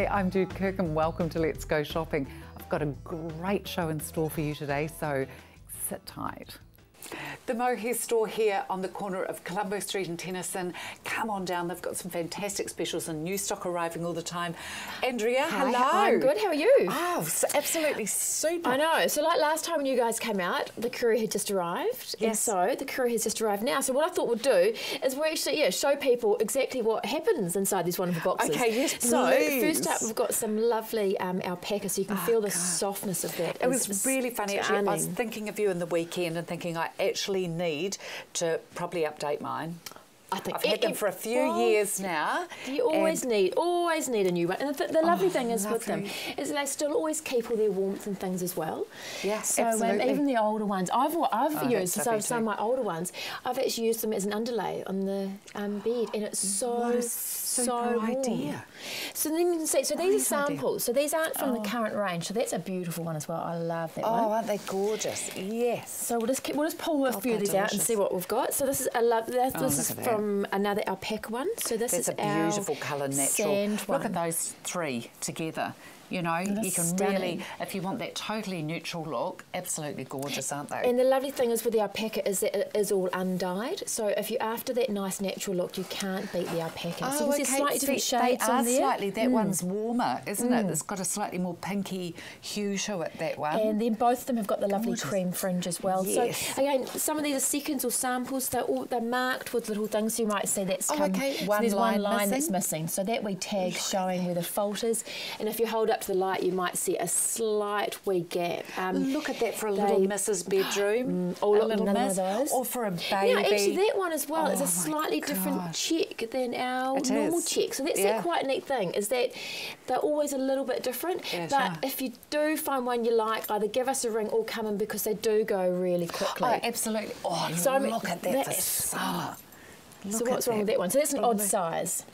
Hi, I'm Jude Kirk and welcome to Let's Go Shopping. I've got a great show in store for you today, so sit tight. The Mohair store here on the corner of Colombo Street in Tennyson. Come on down, they've got some fantastic specials and new stock arriving all the time. Andrea, hello. I'm good, how are you? Oh, absolutely super. I know, so like last time when you guys came out, the courier had just arrived. Yes. And so the courier has just arrived now. So what I thought we'd do is we'll actually show people exactly what happens inside these wonderful boxes. Okay, yes, please. So first up we've got some lovely alpaca, so you can feel the softness of that. It was really funny actually. I was thinking of you in the weekend and thinking I actually need to probably update mine. I've had them for a few years now. You always need a new one. And the lovely thing is with them is they still always keep all their warmth and things as well. Yeah, so absolutely. Even the older ones, I've used some of my older ones. I've actually used them as an underlay on the bed, and it's so warm. Idea. So then you can see. So these are samples. So these aren't from the current range. So that's a beautiful one as well. I love that one. Oh, aren't they gorgeous? Yes. So we'll just pull a few of these out and see what we've got. So this is this is from another alpaca one. So this is a beautiful colour, natural. Look at those three together. You know, you can really, if you want that totally neutral look, absolutely gorgeous, aren't they? And the lovely thing is with the alpaca is that it is all undyed. So if you're after that nice natural look, you can't beat the alpaca. Oh, so you can see slightly different shades they on are there. Slightly. That one's warmer, isn't it? It's got a slightly more pinky hue to it, that one. And then both of them have got the lovely cream fringe as well. Yes. So again, some of these are seconds or samples. They're marked with little things. So you might see that's there's one line that's missing. So that we tag showing where the fault is. And if you hold up to the light, you might see a slight wee gap. Look at that for a little Mrs. bedroom. Or a little none miss. Of those. Or for a baby. Now, actually, that one as well is a slightly different check than our normal check. So that's a quite neat thing, is that they're always a little bit different. Yeah, but if you do find one you like, either give us a ring or come in, because they do go really quickly. Oh, absolutely. Oh, so look at that for summer. So what's wrong with that one? So that's an odd size.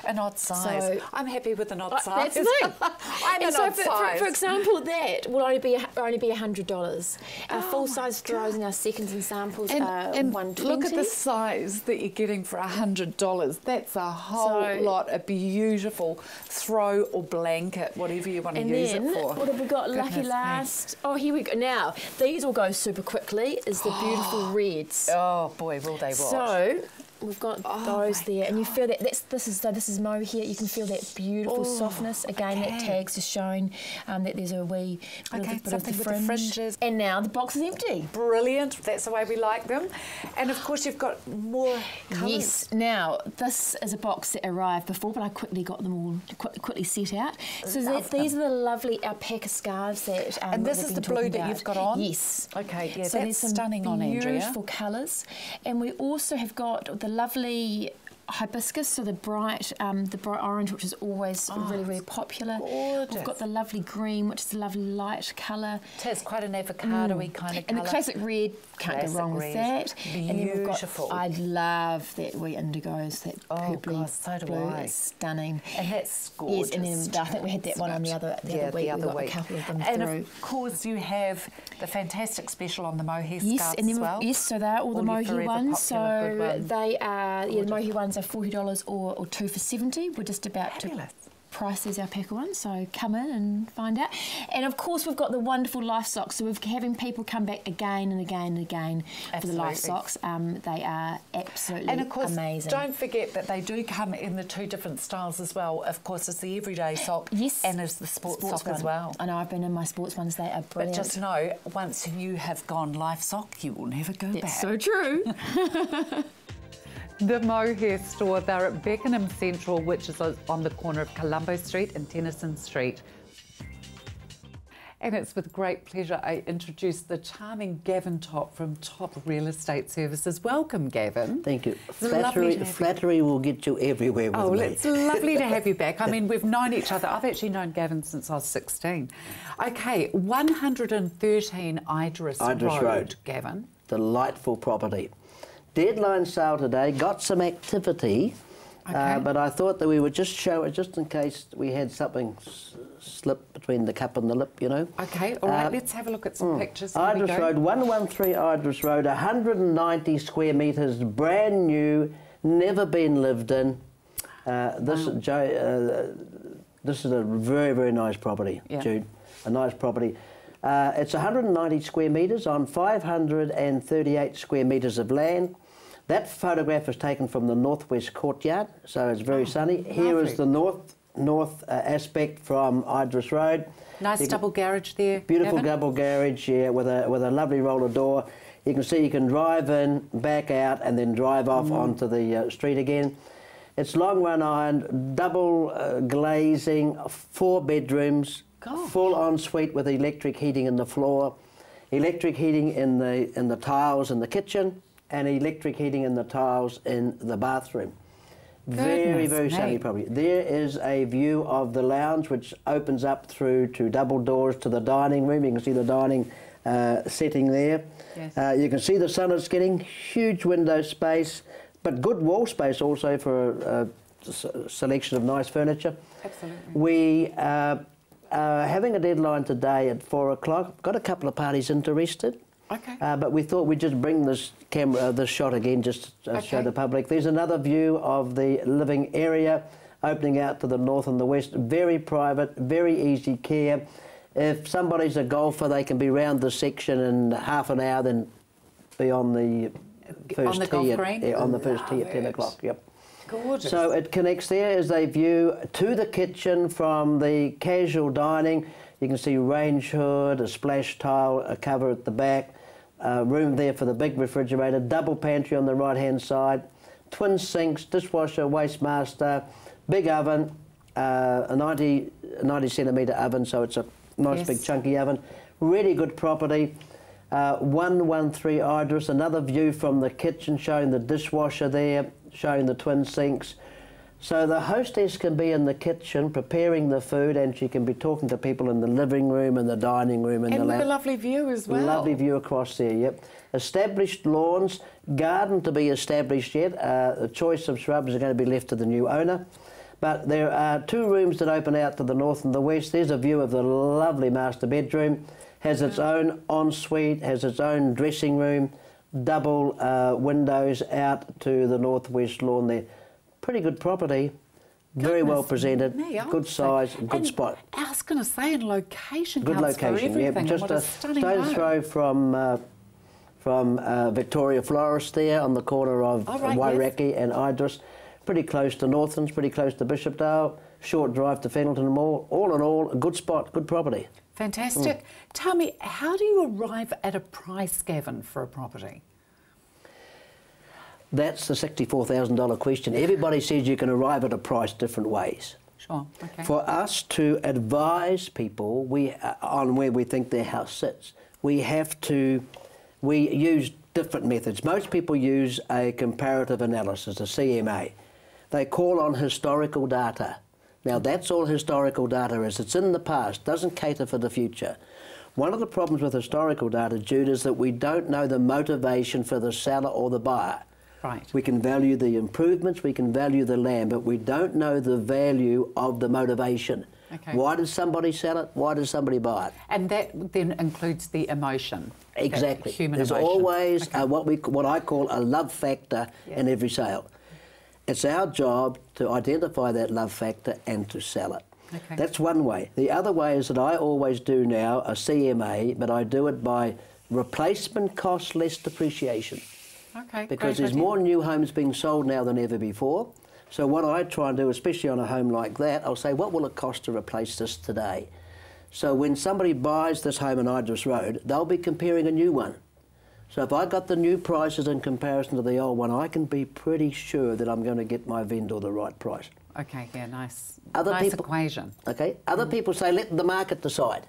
An odd size. So, I'm happy with an odd size. That's the thing. I'm an odd size. For example, that will only be $100. Our full size throws and our seconds and samples are $120. Look at the size that you're getting for $100. That's a whole lot of beautiful throw or blanket, whatever you want to use it for. What have we got? Lucky last. Oh, here we go. Now these will go super quickly. Is the beautiful reds. Oh boy, will they watch. So we've got those there, and you feel that this is mohair. You can feel that beautiful softness. Again, that tag's just showing that there's a wee bit of the fringes. And now the box is empty. Brilliant. That's the way we like them. And of course, you've got more colours. Yes. Now this is a box that arrived before, but I quickly got them all quickly set out. So these are the lovely alpaca scarves that. And this is the blue that you've got on. Yes. Okay. Yeah. So that's stunning on Andrea. Beautiful colours, and we also have got the lovely hibiscus, so the bright orange, which is always really popular. Gorgeous. We've got the lovely green, which is a lovely light colour. It is quite an avocado-y kind of colour. And the classic red, can't go wrong with that. Beautiful. And then we've got, I love that wee indigos, that purpley so do blue. I. It's stunning. And that's gorgeous. Yes, and then I think we had that one on the other week. We got a couple of them and through. of course you have the fantastic special on the mohair scarves and then as well. Yes, so they're all the mohair ones. So they are, the mohair ones are $40 or 2 for $70. We're just about to price these alpaca ones, so come in and find out. And of course we've got the wonderful life socks, so we're having people come back again and again and again for the life socks. They are absolutely amazing. And of course, don't forget that they do come in the 2 different styles as well. Of course, it's the everyday sock and it's the sports sock as well. I know, I've been in my sports ones, they are brilliant. But just know, once you have gone life sock, you will never go back. That's so true. The Mohair store, they're at Beckenham Central, which is on the corner of Colombo Street and Tennyson Street. And it's with great pleasure I introduce the charming Gavin Top from Top Real Estate Services. Welcome, Gavin. Thank you. Flattery will get you everywhere with me. It's lovely to have you back. I mean, we've known each other. I've actually known Gavin since I was 16. Okay, 113 Idris Road, Gavin. Delightful property. Deadline sale today, got some activity, but I thought that we would just show it just in case we had something slip between the cup and the lip, you know. Okay, all right, let's have a look at some pictures. Idris Road, 113 Idris Road, 190 square metres, brand new, never been lived in. This is a very, very nice property, Jude. A nice property. It's 190 square metres on 538 square metres of land. That photograph is taken from the northwest courtyard, so it's very sunny. Lovely. Here is the north aspect from Idris Road. Nice double garage there. Beautiful double garage, yeah, with a lovely roller door. You can see you can drive in, back out, and then drive off onto the street again. It's long run iron, double glazing, 4 bedrooms, full ensuite with electric heating in the floor, electric heating in the tiles in the kitchen, and electric heating in the tiles in the bathroom. Very, very sunny property. There is a view of the lounge which opens up through to double doors to the dining room. You can see the dining setting there. Yes. You can see the sun is getting, huge window space, but good wall space also for a selection of nice furniture. Absolutely. We are having a deadline today at 4 o'clock. Got a couple of parties interested. Okay. But we thought we'd just bring this shot again, just to show the public. There's another view of the living area, opening out to the north and the west. Very private, very easy care. If somebody's a golfer, they can be round the section in half an hour, then be on the first tee at 10 o'clock. Yep. Gorgeous. So it connects. There is a view to the kitchen from the casual dining. You can see range hood, a splash tile, a cover at the back, room there for the big refrigerator, double pantry on the right-hand side, twin sinks, dishwasher, waste master, big oven, a 90 centimetre oven, so it's a nice big chunky oven. Really good property. 113 Idris, another view from the kitchen showing the dishwasher there, showing the twin sinks. So the hostess can be in the kitchen preparing the food, and she can be talking to people in the living room and the dining room and the lounge. And with a lovely view as well. Lovely view across there, yep. Established lawns, garden to be established yet. The choice of shrubs are going to be left to the new owner. But there are 2 rooms that open out to the north and the west. There's a view of the lovely master bedroom. Has its own ensuite, has its own dressing room, double windows out to the northwest lawn there. Pretty good property, very well presented, good size, good spot. I was going to say, in location, good location, yeah. Just a stone's throw from Victoria Florist there on the corner of Wairaki and Idris. Pretty close to Northlands, pretty close to Bishopdale. Short drive to Fennelton Mall. All in all, a good spot, good property. Fantastic. Tell me, how do you arrive at a price, Gavin, for a property? That's the $64,000 question. Everybody says you can arrive at a price different ways. Sure, okay. For us to advise people on where we think their house sits, we use different methods. Most people use a comparative analysis, a CMA. They call on historical data. Now that's all historical data is. It's in the past, doesn't cater for the future. One of the problems with historical data, Jude, is that we don't know the motivation for the seller or the buyer. Right. We can value the improvements, we can value the land, but we don't know the value of the motivation. Okay. Why does somebody sell it? Why does somebody buy it? And that then includes the emotion. Exactly. Human There's emotion. always what I call a love factor in every sale. It's our job to identify that love factor and to sell it. Okay. That's one way. The other way is that I always do now a CMA, but I do it by replacement cost less depreciation. Okay, because there's more new homes being sold now than ever before. So what I try and do, especially on a home like that, I'll say, what will it cost to replace this today? So when somebody buys this home on Idris Road, they'll be comparing a new one. So if I got the new prices in comparison to the old one, I can be pretty sure that I'm going to get my vendor the right price. Okay, yeah, nice equation. Okay, other people say, let the market decide.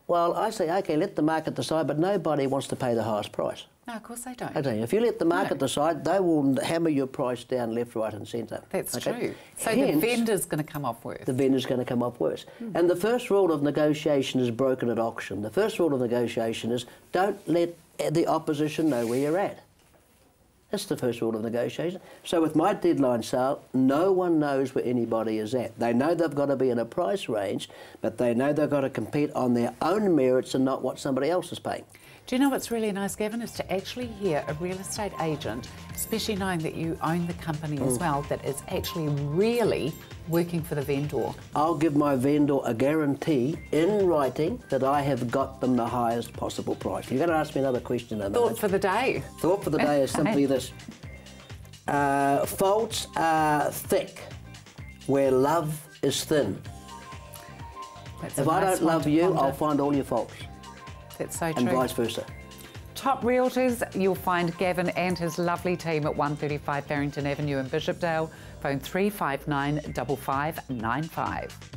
Well, I say, okay, let the market decide, but nobody wants to pay the highest price. No, of course they don't. Okay, if you let the market decide, they will hammer your price down left, right and centre. That's true. So hence, the vendor's going to come off worse. The vendor's going to come off worse. And the first rule of negotiation is broken at auction. The first rule of negotiation is don't let the opposition know where you're at. That's the first rule of negotiation. So with my deadline sale, no one knows where anybody is at. They know they've got to be in a price range, but they know they've got to compete on their own merits and not what somebody else is paying. Do you know what's really nice, Gavin, is to actually hear a real estate agent, especially knowing that you own the company as well, that is actually really working for the vendor. I'll give my vendor a guarantee in writing that I have got them the highest possible price. You're going to ask me another question in a minute. Thought for the day. Thought for the day is simply this. Faults are thick where love is thin. If I don't love you, I'll find all your faults. That's so true. And vice versa. Top Realtors, you'll find Gavin and his lovely team at 135 Barrington Avenue in Bishopdale. Phone 359 5595.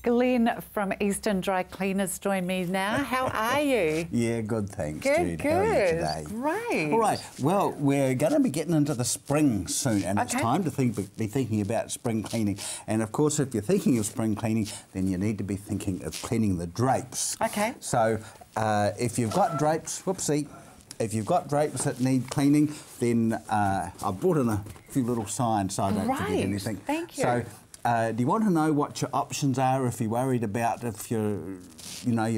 Glenn from Eastern Dry Cleaners join me now. How are you? Yeah, good, thanks, Jude. How are you today? Great. All right, well, we're going to be getting into the spring soon, and it's time to be thinking about spring cleaning. And of course, if you're thinking of spring cleaning, then you need to be thinking of cleaning the drapes. Okay. So if you've got drapes, if you've got drapes that need cleaning, then I've brought in a few little signs so I don't forget anything. Thank you. So, do you want to know what your options are if you're worried about if your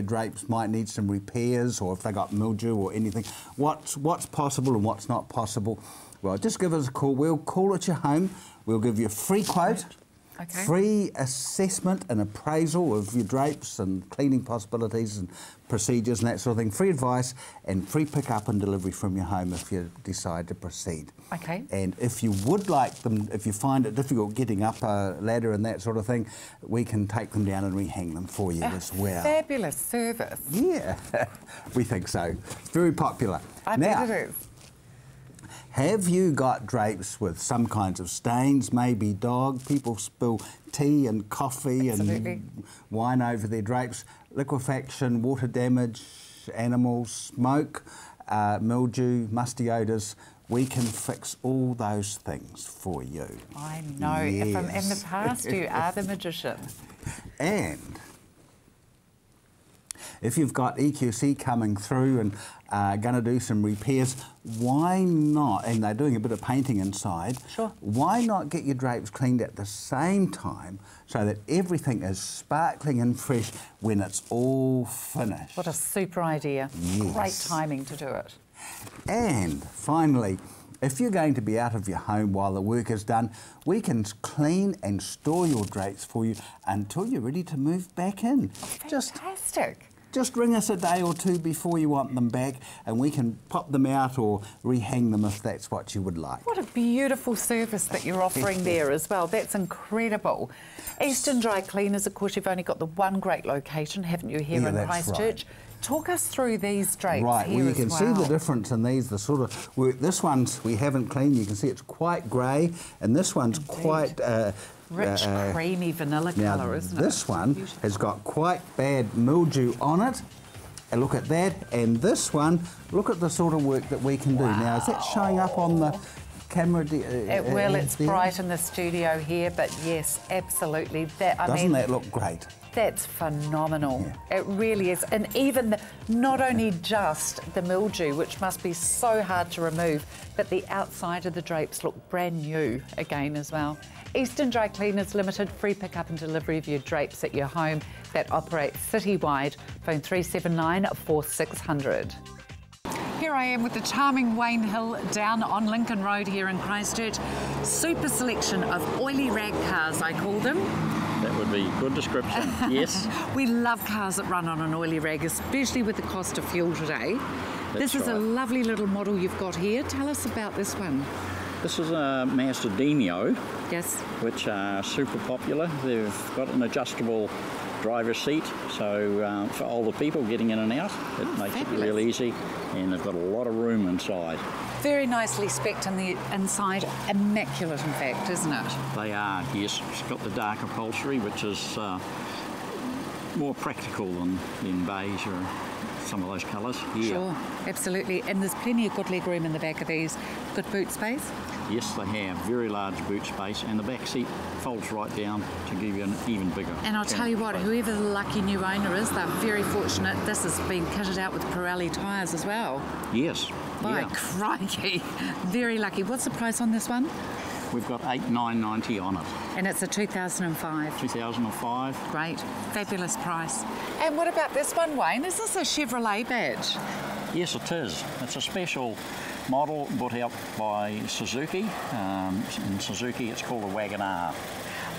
drapes might need some repairs or if they got mildew or anything? What's possible and what's not possible? Well, just give us a call. We'll call at your home. We'll give you a free quote, free assessment and appraisal of your drapes and cleaning possibilities and procedures and that sort of thing, free advice and free pick-up and delivery from your home if you decide to proceed. Okay. And if you would like them, if you find it difficult getting up a ladder and that sort of thing, we can take them down and rehang them for you as well. Fabulous service. Yeah, we think so. It's very popular. I bet it is. Have you got drapes with some kinds of stains, maybe dog? People spill tea and coffee and wine over their drapes. Liquefaction, water damage, animals, smoke, mildew, musty odours. We can fix all those things for you. I know. Yes. If I'm in the past, you are the magician. And if you've got EQC coming through and going to do some repairs, why not, and they're doing a bit of painting inside, why not get your drapes cleaned at the same time so that everything is sparkling and fresh when it's all finished? What a super idea. Yes. Great timing to do it. And finally, if you're going to be out of your home while the work is done, we can clean and store your drapes for you until you're ready to move back in. Oh, fantastic. Just ring us a day or two before you want them back and we can pop them out or rehang them if that's what you would like. What a beautiful service that you're offering there as well. That's incredible. Eastern Dry Cleaners, of course, you've only got the one great location, haven't you, here in Christchurch? Right. Talk us through these drapes right, here well, you as can see the difference in these. The sort of work. This one's we haven't cleaned. You can see it's quite grey, and this one's quite rich, creamy vanilla colour, isn't it? This one has got quite bad mildew on it. And look at that. And this one, look at the sort of work that we can do. Now, is that showing up on the camera? Well, it's there? Bright in the studio here, but yes, absolutely. Doesn't that look great? That's phenomenal. Yeah. It really is. And even not only just the mildew, which must be so hard to remove, but the outside of the drapes look brand new again as well. Eastern Dry Cleaners Limited, free pick-up and delivery of your drapes at your home that operates citywide. Phone 379 4600. Here I am with the charming Wayne Hill down on Lincoln Road here in Christchurch. Super selection of oily rag cars, I call them. That would be a good description, yes. We love cars that run on an oily rag, especially with the cost of fuel today. This is a lovely little model you've got here. Tell us about this one. This is a Mazda Demio, yes, which are super popular. They've got an adjustable driver's seat, so for older people getting in and out, it makes it real easy, and they've got a lot of room inside. Very nicely specced on the inside, immaculate in fact, isn't it? They are, yes. It's got the dark upholstery, which is more practical than beige or some of those colours. Yeah. Sure, absolutely. And there's plenty of good leg room in the back of these. Good boot space? Yes, they have. Very large boot space, and the back seat folds right down to give you an even bigger. And I'll tell you what, whoever the lucky new owner is, they're very fortunate. This has been kitted out with Pirelli tyres as well. Yes. By crikey. Very lucky. What's the price on this one? We've got $8,990 on it. And it's a 2005? 2005. Great. Fabulous price. And what about this one, Wayne? Is this a Chevrolet badge? Yes, it is. It's a special model put out by Suzuki. In Suzuki, it's called a Wagon-R.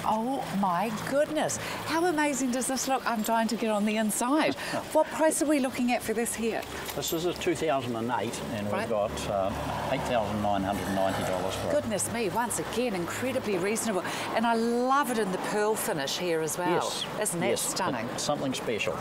Oh my goodness. How amazing does this look? I'm trying to get on the inside. What price are we looking at for this here? This is a 2008 and we've got $8,990 for it. Goodness me, once again, incredibly reasonable. And I love it in the pearl finish here as well. Yes. Isn't that stunning? It's something special.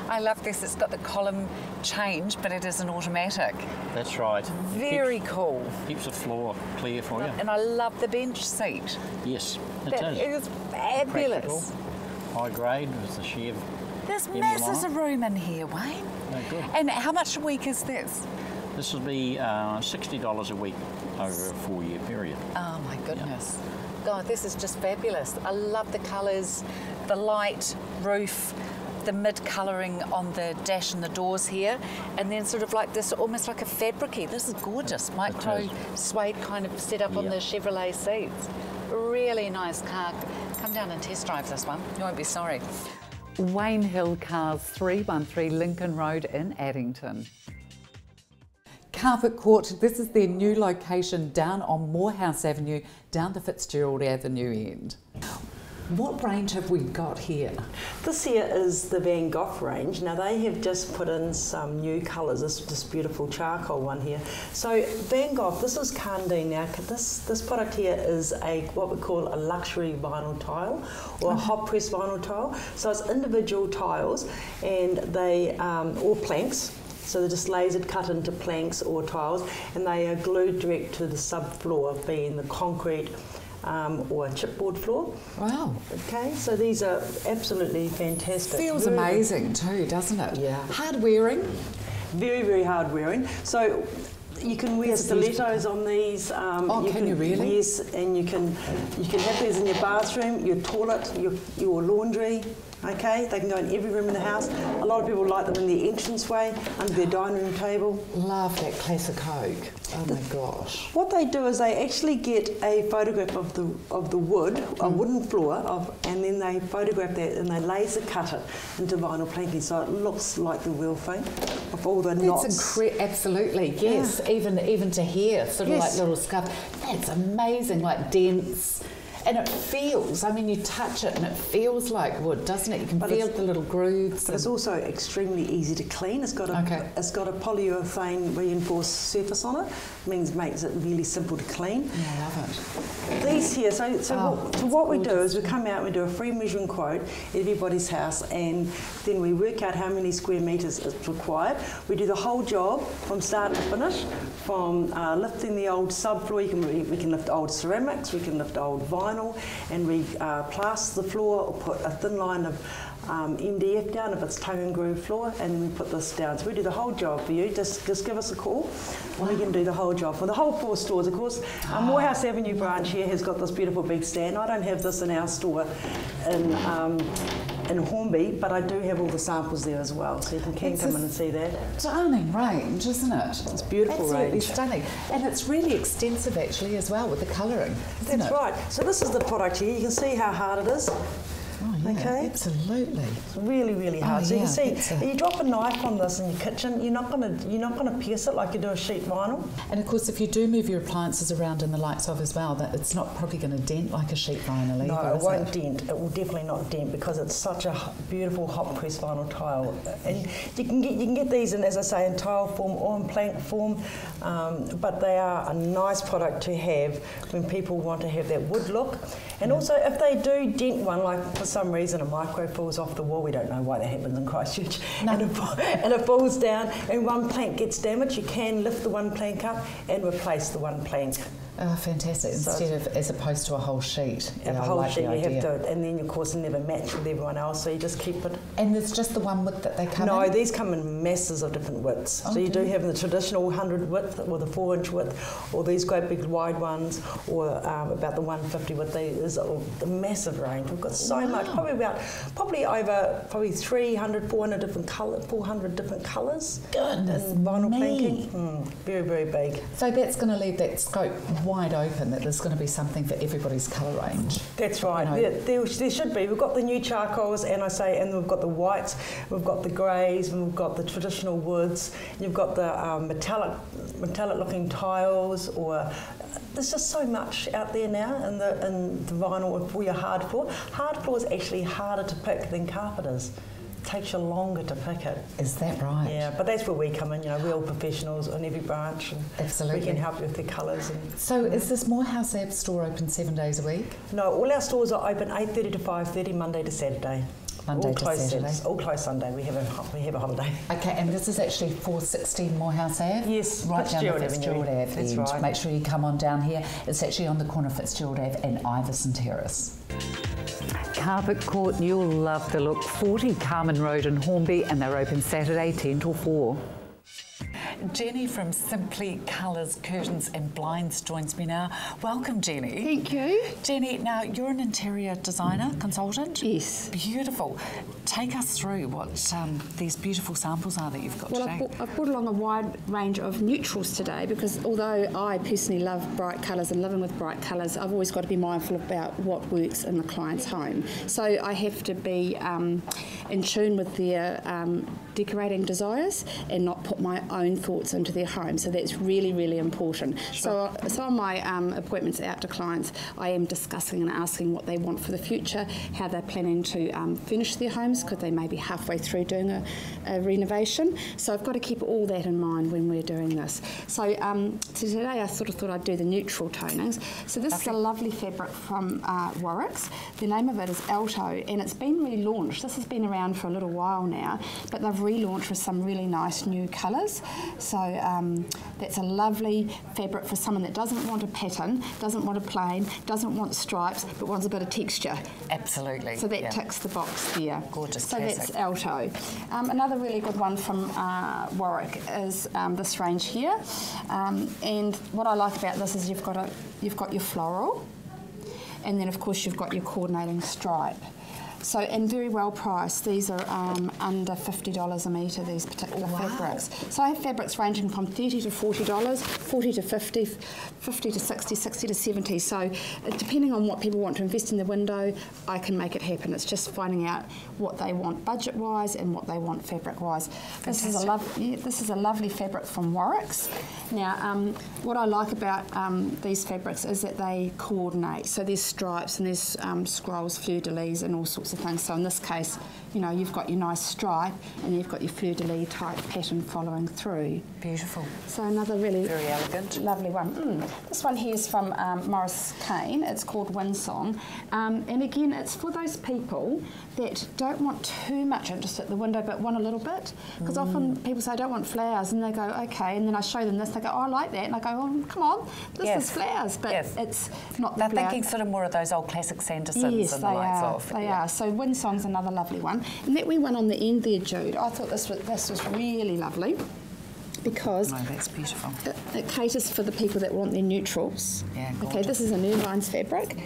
I love this. It's got the column change, but it is an automatic. That's right. Very cool. Keeps the floor clear for you. And I love the bench seat. Yes, it That is fabulous. Practical, high grade with the Chev. There's masses of room in here, Wayne. Oh, good. And how much a week is this? This will be $60 a week over a 4-year period. Oh my goodness. God, this is just fabulous. I love the colours, the light roof, the mid-colouring on the dash and the doors here, and then sort of like this, almost like a fabric-y. This is gorgeous. Micro suede kind of set up on the Chevrolet seats. Really nice car. Come down and test drive this one. You won't be sorry. Wayne Hill Cars, 313 Lincoln Road in Addington. Carpet Court, this is their new location down on Morehouse Avenue, down the Fitzgerald Avenue end. What range have we got here? This here is the Van Gogh range. Now they have just put in some new colours, this beautiful charcoal one here. So Van Gogh, this is Candine. Now this product here is what we call a luxury vinyl tile or a hot press vinyl tile. So it's individual tiles and they, or planks. So they're just lasered cut into planks or tiles and they are glued direct to the subfloor, being the concrete or a chipboard floor. Wow. Okay, so these are absolutely fantastic. Feels amazing too, doesn't it? Yeah. Hard wearing? Very, very hard wearing. So you can wear stilettos on these. Can you really? Yes, and you can have these in your bathroom, your toilet, your laundry. Okay, they can go in every room in the house. A lot of people like them in the entranceway, under their dining room table. Love that classic oak. Oh my gosh. What they do is they actually get a photograph of the wood, a wooden floor, and then they photograph that and they laser cut it into vinyl planking, so it looks like the real thing of all the knots. Absolutely, yes. Yeah. Even to here, sort of like little scuff. That's amazing, like dents. And it feels, I mean, you touch it and it feels like wood, doesn't it? You can feel the little grooves. But it's also extremely easy to clean. It's got a polyurethane reinforced surface on it. Makes it really simple to clean. Yeah, I love it. These here, so what we do is we come out and we do a free measuring quote at everybody's house, and then we work out how many square metres is required. We do the whole job from start to finish, from lifting the old subfloor. We can lift old ceramics, we can lift old vinyl, and we plaster the floor or put a thin line of MDF down if it's tongue and groove floor, and then we put this down. So we do the whole job for you. Just give us a call and we can do the whole job for the whole 4 stores. Of course, our Morehouse Avenue branch here has got this beautiful big stand. I don't have this in our store in Hornby, but I do have all the samples there as well, so you can come in and see that. Stunning range, isn't it? It's beautiful range. Absolutely stunning. And it's really extensive actually as well with the colouring. That's right. So this is the product here. You can see how hard it is. Oh, yeah, okay, absolutely. It's really, really hard. So you can see, if you drop a knife on this in your kitchen, you're not gonna pierce it like you do a sheet vinyl. And of course, if you do move your appliances around in the likes of as well, that it's not probably going to dent like a sheet vinyl either. No, it won't dent. It will definitely not dent because it's such a beautiful hot press vinyl tile. And you can get these in, as I say, in tile form or in plank form, but they are a nice product to have when people want to have that wood look. And also, if they do dent one, like for some reason a micro falls off the wall, we don't know why that happens in Christchurch, and it falls down and one plank gets damaged, you can lift the one plank up and replace the one plank. Oh, fantastic. As opposed to a whole sheet. A whole sheet, you have to, and then of course never match with everyone else, so you just keep it. And there's just the one width that they come in? No, these come in masses of different widths. So you do have the traditional 100 width or the 4-inch width, or these great big wide ones, or about the 150 width. There's a massive range. We've got so much, probably over 300, 400 different colours. Goodness in vinyl me. planking. Very, very big. So that's going to leave that scope wide open, that there's going to be something for everybody's colour range. That's right. You know. There should be. We've got the new charcoals, and we've got the whites, we've got the greys, and we've got the traditional woods. You've got the metallic-looking tiles, or there's just so much out there now in the vinyl for your hard floor. Hard floor is actually harder to pick than carpet is. Takes you longer to pick it. Is that right? Yeah, but that's where we come in, you know, real professionals on every branch, and absolutely, we can help you with the colours. So is this Morehouse Ave store open 7 days a week? No, all our stores are open 8:30 to 5:30, Monday to Saturday. Monday to Saturday. All closed Sunday. We have a holiday. Okay, and this is actually 460 Morehouse Ave? Yes, right down the Fitzgerald Fitzgerald Ave. That's right. Make sure you come on down here. It's actually on the corner of Fitzgerald Ave and Iverson Terrace. Carpet Court, you'll love the look. 40 Carmen Road in Hornby, and they're open Saturday 10 till 4. Jenny from Simply Colours Curtains and Blinds joins me now. Welcome, Jenny. Thank you. Jenny, now you're an interior designer, consultant? Yes. Beautiful. Take us through what these beautiful samples are that you've got today. Well, I've brought along a wide range of neutrals today, because although I personally love bright colours and living with bright colours, I've always got to be mindful about what works in the client's home. So I have to be in tune with their decorating desires and not put my own thoughts into their home. So that's really, really important. Sure. So on my appointments out to clients, I am discussing and asking what they want for the future, how they're planning to finish their homes, because they may be halfway through doing a renovation. So I've got to keep all that in mind when we're doing this. So, today I sort of thought I'd do the neutral tonings. So this is a lovely fabric from Warwick's. The name of it is Alto, and it's been relaunched. This has been around for a little while now, but they've relaunched with some really nice new colours. So that's a lovely fabric for someone that doesn't want a pattern, doesn't want a plain, doesn't want stripes, but wants a bit of texture. Absolutely. So that ticks the box there. Gorgeous. So classic. that's Alto. Another really good one from Warwick is this range here. And what I like about this is you've got your floral, and then of course you've got your coordinating stripe. So, and very well priced. These are under $50 a metre, these particular fabrics. So I have fabrics ranging from $30 to $40, $40 to $50, $50 to $60, $60 to $70. So depending on what people want to invest in the window, I can make it happen. It's just finding out what they want budget-wise and what they want fabric-wise. This is a lovely fabric from Warwick's. Now, what I like about these fabrics is that they coordinate. So there's stripes and there's scrolls, fleur-de-lis and all sorts of things. So in this case, you know, you've got your nice stripe and you've got your fleur-de-lis type pattern following through. Beautiful. So another really very elegant, lovely one. This one here is from Morris Kane. It's called Windsong, and again, it's for those people that don't want too much interest at the window but want a little bit. Because often people say I don't want flowers, and they go okay, and then I show them this. They go, oh, I like that, and I go, oh, come on, this is flowers, but it's not. They're thinking sort of more of those old classic Sandersons and the likes of. They are. So Windsong's another lovely one. And that wee one on the end there, Jude, I thought this was really lovely, because that's beautiful. It caters for the people that want their neutrals. Yeah, okay, this is an Irvine's fabric,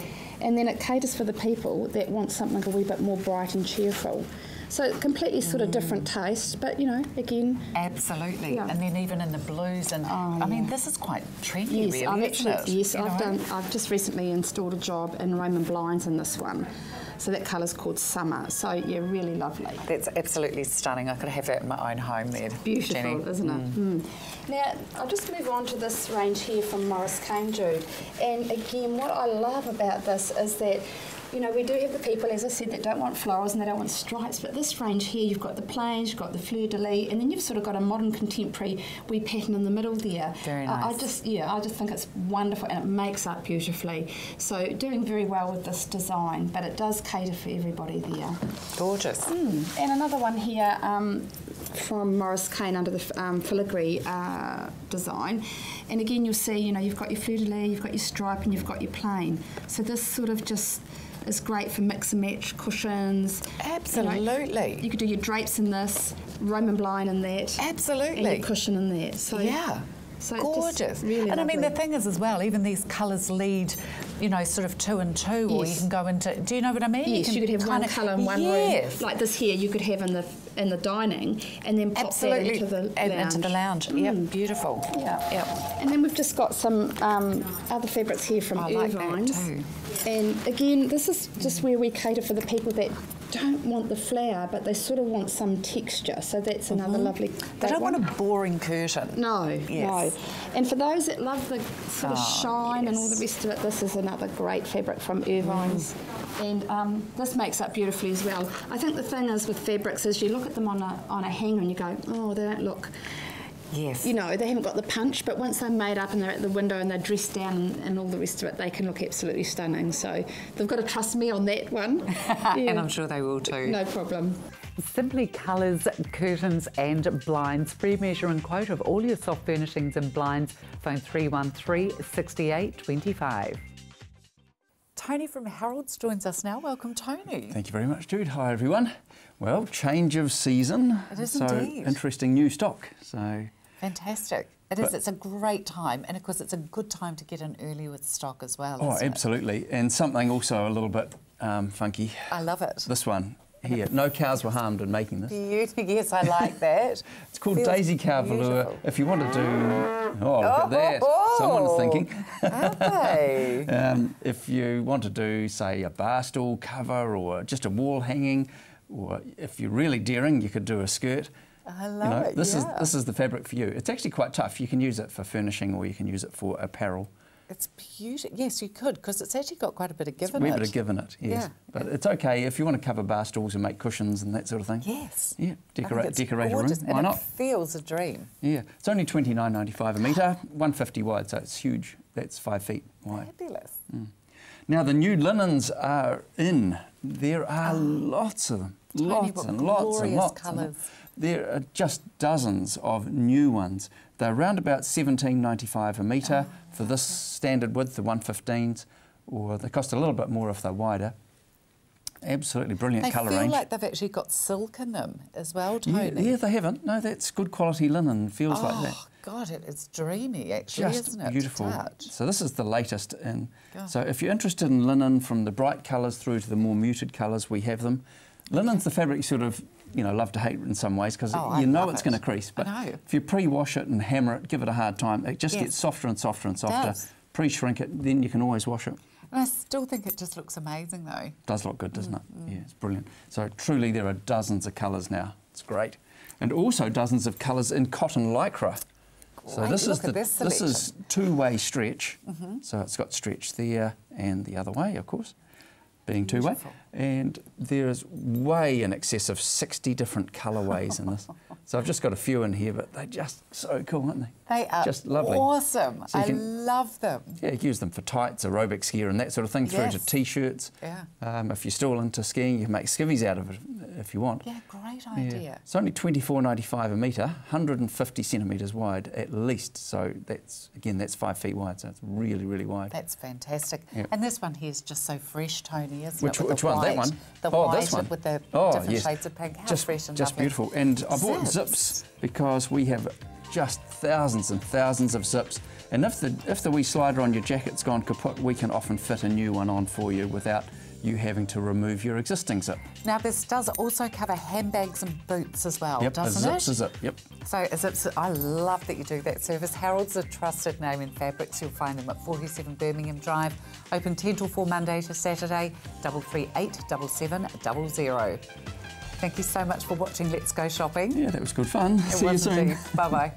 and then it caters for the people that want something a wee bit more bright and cheerful. So completely sort of different taste, but you know, again. Absolutely, and then even in the blues, and I mean, this is quite trendy, yes, really, isn't it? Yes, I've just recently installed a job in Roman blinds in this one. So that colour's called Summer. So yeah, really lovely. That's absolutely stunning. I could have that in my own home there. Beautiful, Jenny. Isn't it? Now, I'll just move on to this range here from Morris Kane, Jude. And again, what I love about this is that, you know, we do have the people, as I said, that don't want florals and they don't want stripes, but this range here, you've got the plains, you've got the fleur-de-lis, and then you've sort of got a modern contemporary wee pattern in the middle there. Very nice. I just think it's wonderful, and it makes up beautifully. So doing very well with this design, but it does cater for everybody there. Gorgeous. And another one here from Morris Kane under the filigree design. And again, you'll see, you know, you've got your fleur-de-lis, you've got your stripe, and you've got your plain. So this sort of just is great for mix and match cushions. Absolutely. You could do your drapes in this, Roman blind in that. Absolutely. And your cushion in that. So yeah. So gorgeous. Really and lovely. I mean, the thing is as well, even these colours lead, you know, sort of 2 and 2, or you can go into, do you know what I mean? Yes, you could have one colour in one room. Like this here, you could have in the dining, and then pop that into the lounge. Into the lounge. Yep, beautiful. Yeah. Yep. And then we've just got some other fabrics here from Irvine's. Like that too. And again, this is just where we cater for the people that don't want the flower, but they sort of want some texture. So that's another lovely. They don't want a boring curtain. No, yes. no. And for those that love the sort of shine and all the rest of it, this is another great fabric from Irvine's. And this makes up beautifully as well. I think the thing is with fabrics is you look at them on a hanger and you go, oh, they don't look. Yes. You know, they haven't got the punch, but once they're made up and they're at the window and they're dressed down and all the rest of it, they can look absolutely stunning. So they've got to trust me on that one. Yeah. And I'm sure they will too. No problem. Simply Colours, Curtains and Blinds. Free measure and quote of all your soft furnishings and blinds. Phone 313 68 25. Tony from Harold's joins us now. Welcome, Tony. Thank you very much, Jude. Hi, everyone. Well, change of season. It is so indeed. Interesting new stock. So fantastic. It is. It's a great time, and of course, it's a good time to get in early with stock as well. Oh, absolutely. And something also a little bit funky. I love it. This one here. No cows were harmed in making this. Beautiful. Yes, I like that. It's called Daisy Cow Velour. If you want to do, look at that. Someone's thinking. Aren't they? If you want to do, say, a bar stool cover or just a wall hanging, or if you're really daring, you could do a skirt. I love it. This is the fabric for you. It's actually quite tough. You can use it for furnishing, or you can use it for apparel. It's beautiful. Yes, you could, because it's actually got quite a bit of give in it. A wee bit of give in it, yes. Yeah. But it's okay if you want to cover bar stools and make cushions and that sort of thing. Yes. Yeah, decorate a room. Gorgeous, Why and not? It feels a dream. Yeah, it's only $29.95 a metre, 150 wide, so it's huge. That's 5 feet wide. Fabulous. Now the new linens are in. There are lots of them. Lots and lots and lots. Colours. There are just dozens of new ones. They're around about $17.95 a metre for this standard width, the 115s, or they cost a little bit more if they're wider. Absolutely brilliant colour range. They feel like they've actually got silk in them as well, Tony. Yeah, they haven't. No, that's good quality linen. Feels like that. Oh, God, it's dreamy, actually, Just isn't it? beautiful. Touch. So this is the latest in. God. So if you're interested in linen from the bright colours through to the more muted colours, we have them. Linen's the fabric you sort of, love to hate in some ways because you know it's going to crease. But if you pre-wash it and hammer it, give it a hard time, it just gets softer and softer and softer. Pre-shrink it, then you can always wash it. And I still think it just looks amazing, though. It does look good, doesn't it? Yeah, it's brilliant. So truly there are dozens of colours now. It's great. And also dozens of colours in cotton lycra. So this is two-way stretch. So it's got stretch there and the other way, of course, being two-way. And there's way in excess of 60 different colourways in this. So I've just got a few in here, but they're just so cool, aren't they? They are just lovely. Awesome. So I love them. Yeah, you can use them for tights, aerobics gear and that sort of thing, through to T-shirts. Yeah. If you're still into skiing, you can make skivvies out of it if you want. Yeah, great idea. Yeah. It's only $24.95 a metre, 150 centimetres wide at least. So that's 5 feet wide, so it's really, really wide. That's fantastic. Yeah. And this one here is just so fresh, Tony, isn't it? Which one? That one? The white this one. with the different shades of pink. How fresh and just lovely. beautiful. And I bought zips because we have just thousands and thousands of zips. And if the wee slider on your jacket's gone kaput, we can often fit a new one on for you without you having to remove your existing zip. Now this does also cover handbags and boots as well, doesn't it? Yep, a zip's a zip, yep. So a zip's, I love that you do that service. Harold's a trusted name in fabrics. You'll find them at 47 Birmingham Drive. Open 10 till 4 Monday to Saturday, 338 7700. Thank you so much for watching Let's Go Shopping. Yeah, that was good fun. See you soon. Bye-bye.